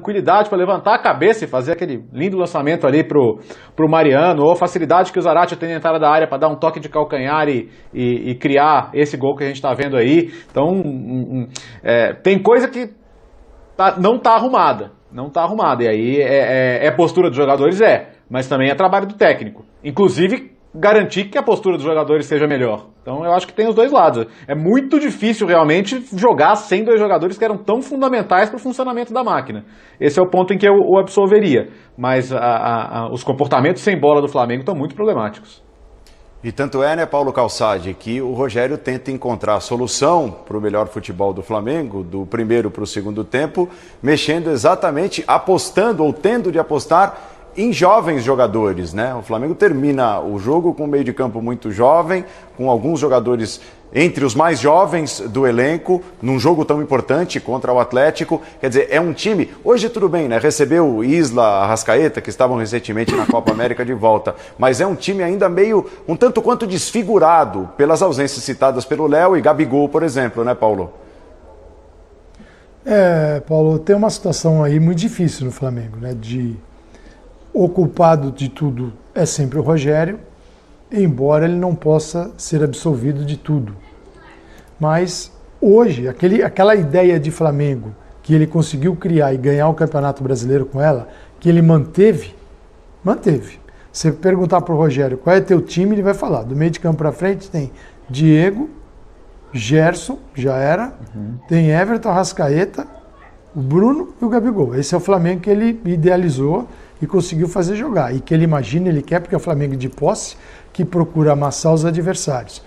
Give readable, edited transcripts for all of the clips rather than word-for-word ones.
tranquilidade para levantar a cabeça e fazer aquele lindo lançamento ali pro Mariano, ou a facilidade que o Zarate tem na entrada da área para dar um toque de calcanhar e criar esse gol que a gente está vendo aí. Então, tem coisa que não está arrumada. Não está arrumada. E aí é postura dos jogadores, mas também é trabalho do técnico. Inclusive, garantir que a postura dos jogadores seja melhor. Então eu acho que tem os dois lados. É muito difícil realmente jogar sem dois jogadores que eram tão fundamentais para o funcionamento da máquina. Esse é o ponto em que eu o absolveria. Mas os comportamentos sem bola do Flamengo estão muito problemáticos. E tanto é, né, Paulo Calçade, que o Rogério tenta encontrar a solução para o melhor futebol do Flamengo, do primeiro para o segundo tempo, mexendo exatamente, apostando ou tendo de apostar em jovens jogadores, né? O Flamengo termina o jogo com um meio de campo muito jovem, com alguns jogadores entre os mais jovens do elenco, num jogo tão importante contra o Atlético. Quer dizer, é um time... Hoje tudo bem, né? Recebeu o Isla, Arrascaeta, que estavam recentemente na Copa América de volta, mas é um time ainda meio, um tanto quanto desfigurado pelas ausências citadas pelo Léo e Gabigol, por exemplo, né, Paulo? Paulo, tem uma situação aí muito difícil no Flamengo, né? O culpado de tudo é sempre o Rogério, embora ele não possa ser absolvido de tudo. Mas hoje, aquela ideia de Flamengo que ele conseguiu criar e ganhar o Campeonato Brasileiro com ela, que ele manteve. Você perguntar para o Rogério qual é teu time, ele vai falar. Do meio de campo para frente tem Diego, Gerson, já era, tem Everton, Arrascaeta, o Bruno e o Gabigol. Esse é o Flamengo que ele idealizou e conseguiu fazer jogar. E que ele imagina, ele quer, porque é o Flamengo de posse, que procura amassar os adversários.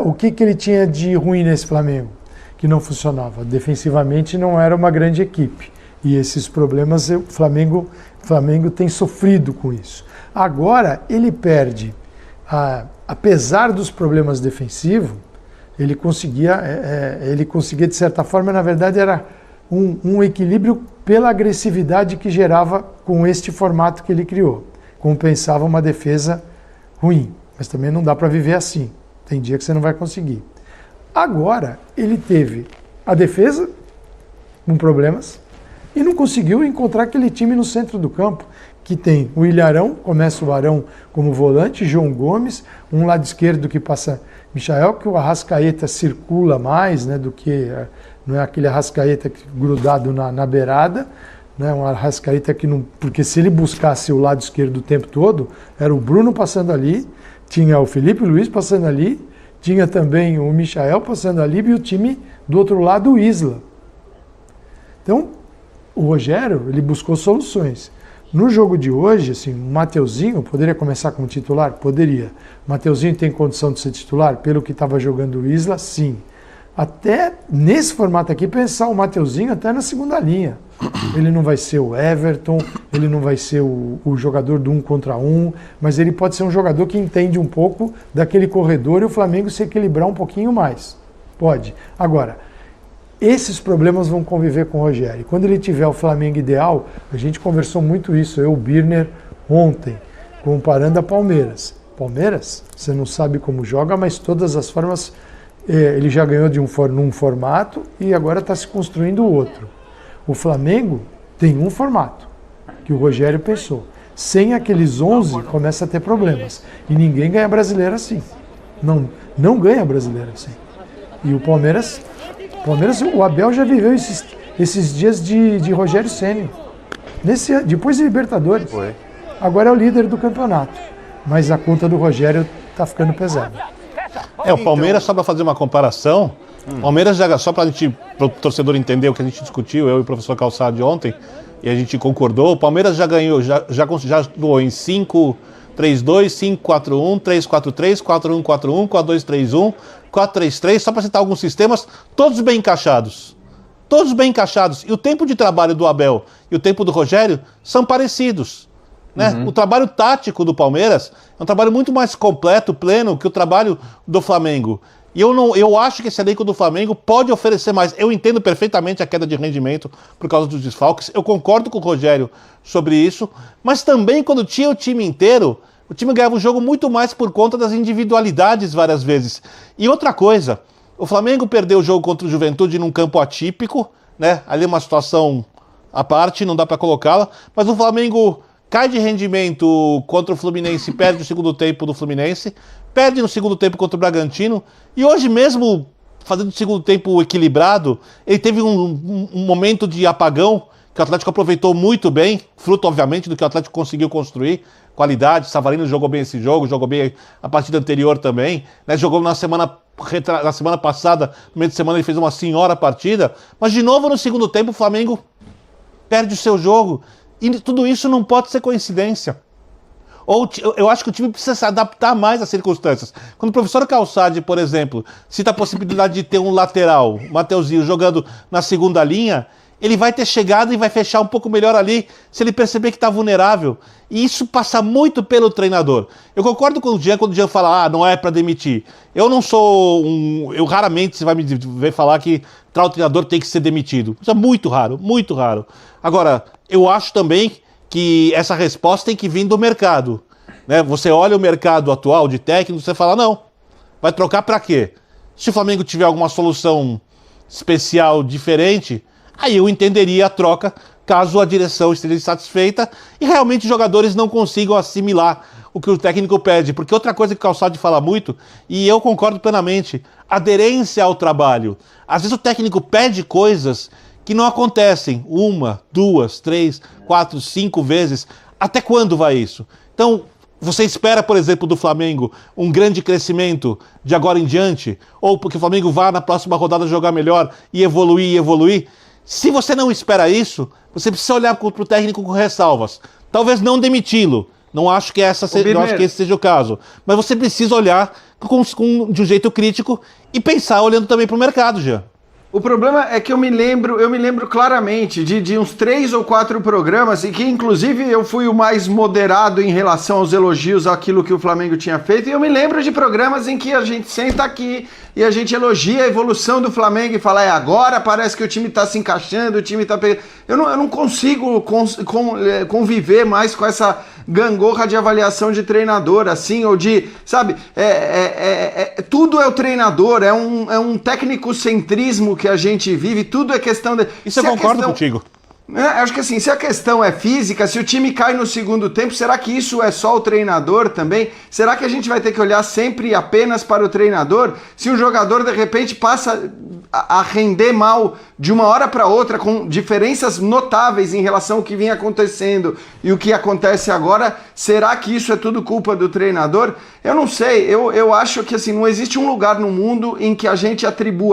O que ele tinha de ruim nesse Flamengo? Que não funcionava. Defensivamente não era uma grande equipe. E esses problemas o Flamengo tem sofrido com isso. Agora ele perde, apesar dos problemas defensivos, ele conseguia de certa forma, na verdade era um equilíbrio pela agressividade que gerava com este formato que ele criou. Compensava uma defesa ruim, mas também não dá para viver assim. Tem dia que você não vai conseguir. Agora, ele teve a defesa com problemas e não conseguiu encontrar aquele time no centro do campo, que tem o Ilharão, começa o Arão como volante, João Gomes, um lado esquerdo que passa Michael, que o Arrascaeta circula mais, né, do que... Não é aquele Arrascaeta grudado na beirada, né? Um Arrascaeta que não... Porque se ele buscasse o lado esquerdo o tempo todo, era o Bruno passando ali, tinha o Felipe Luiz passando ali, tinha também o Michael passando ali e o time do outro lado, o Isla. Então, o Rogério, ele buscou soluções. No jogo de hoje, assim, o Mateuzinho poderia começar como titular? Poderia. O Mateuzinho tem condição de ser titular? Pelo que estava jogando o Isla, sim. Até nesse formato aqui, pensar o Mateuzinho até na segunda linha. Ele não vai ser o Everton, ele não vai ser o jogador do 1 contra 1, mas ele pode ser um jogador que entende um pouco daquele corredor e o Flamengo se equilibrar um pouquinho mais. Pode. Agora, esses problemas vão conviver com o Rogério. E quando ele tiver o Flamengo ideal, a gente conversou muito isso, eu, o Birner, ontem, comparando a Palmeiras. Palmeiras, você não sabe como joga, mas todas as formas... Ele já ganhou num formato e agora está se construindo outro. O Flamengo tem um formato que o Rogério pensou. Sem aqueles 11 começa a ter problemas. E ninguém ganha brasileiro assim. Não ganha brasileiro assim. E o Palmeiras, o Abel já viveu esses dias de Rogério Ceni. Depois de Libertadores. Agora é o líder do campeonato. Mas a conta do Rogério está ficando pesada. O Palmeiras, só para fazer uma comparação, o Palmeiras, só para o torcedor entender o que a gente discutiu, eu e o professor Calçade ontem, e a gente concordou, o Palmeiras já ganhou, já atuou em 5-3-2, 5-4-1, 3-4-3, 4-1-4-1, 4-2-3-1, 4-3-3, só para citar alguns sistemas, todos bem encaixados. Todos bem encaixados. E o tempo de trabalho do Abel e o tempo do Rogério são parecidos. Né? O trabalho tático do Palmeiras é um trabalho muito mais completo, pleno, que o trabalho do Flamengo. E eu acho que esse elenco do Flamengo pode oferecer mais. Eu entendo perfeitamente a queda de rendimento por causa dos desfalques. Eu concordo com o Rogério sobre isso. Mas também, quando tinha o time inteiro, o time ganhava o jogo muito mais por conta das individualidades várias vezes. E outra coisa, o Flamengo perdeu o jogo contra o Juventude num campo atípico, né? Ali uma situação à parte, não dá para colocá-la, mas o Flamengo cai de rendimento contra o Fluminense, perde o segundo tempo do Fluminense, perde no segundo tempo contra o Bragantino, e hoje mesmo, fazendo o segundo tempo equilibrado, ele teve um momento de apagão, que o Atlético aproveitou muito bem, fruto, obviamente, do que o Atlético conseguiu construir, qualidade. Savarino jogou bem esse jogo, jogou bem a partida anterior também, né? Jogou na semana passada, no meio de semana ele fez uma senhora partida, mas de novo no segundo tempo o Flamengo perde o seu jogo, e tudo isso não pode ser coincidência. Eu acho que o time precisa se adaptar mais às circunstâncias. Quando o professor Calçade, por exemplo, cita a possibilidade de ter um lateral, Mateuzinho, jogando na segunda linha, ele vai ter chegado e vai fechar um pouco melhor ali se ele perceber que está vulnerável. E isso passa muito pelo treinador. Eu concordo com o Jean quando o Jean fala, não é para demitir. Eu não sou eu raramente você vai me ver falar que tal treinador tem que ser demitido. Isso é muito raro, muito raro. Agora, eu acho também que essa resposta tem que vir do mercado, né? Você olha o mercado atual de técnico, você fala, não, vai trocar para quê? Se o Flamengo tiver alguma solução especial, diferente, aí eu entenderia a troca, caso a direção esteja insatisfeita e realmente os jogadores não consigam assimilar o que o técnico pede. Porque outra coisa que o Calçade fala muito, e eu concordo plenamente, aderência ao trabalho. Às vezes o técnico pede coisas que não acontecem 1, 2, 3, 4, 5 vezes. Até quando vai isso? Então, você espera, por exemplo, do Flamengo um grande crescimento de agora em diante? Ou porque o Flamengo vá na próxima rodada jogar melhor e evoluir? Se você não espera isso, você precisa olhar para o técnico com ressalvas. Talvez não demiti-lo. Não acho que esse seja o caso. Mas você precisa olhar de um jeito crítico e pensar olhando também para o mercado, Jean. O problema é que eu me lembro claramente de uns 3 ou 4 programas, e que inclusive eu fui o mais moderado em relação aos elogios àquilo que o Flamengo tinha feito, e eu me lembro de programas em que a gente senta aqui e a gente elogia a evolução do Flamengo e fala, agora parece que o time está se encaixando, o time está pegando... Eu não consigo conviver mais com essa gangorra de avaliação de treinador, assim, ou de, sabe, tudo é o treinador, é um técnico-centrismo que a gente vive, tudo é questão de... Isso eu concordo contigo. Acho que assim, se a questão é física, se o time cai no segundo tempo, será que isso é só o treinador também? Será que a gente vai ter que olhar sempre apenas para o treinador? Se um jogador de repente passa a render mal de uma hora para outra, com diferenças notáveis em relação ao que vinha acontecendo e o que acontece agora, será que isso é tudo culpa do treinador? Eu não sei, eu acho que assim, não existe um lugar no mundo em que a gente atribua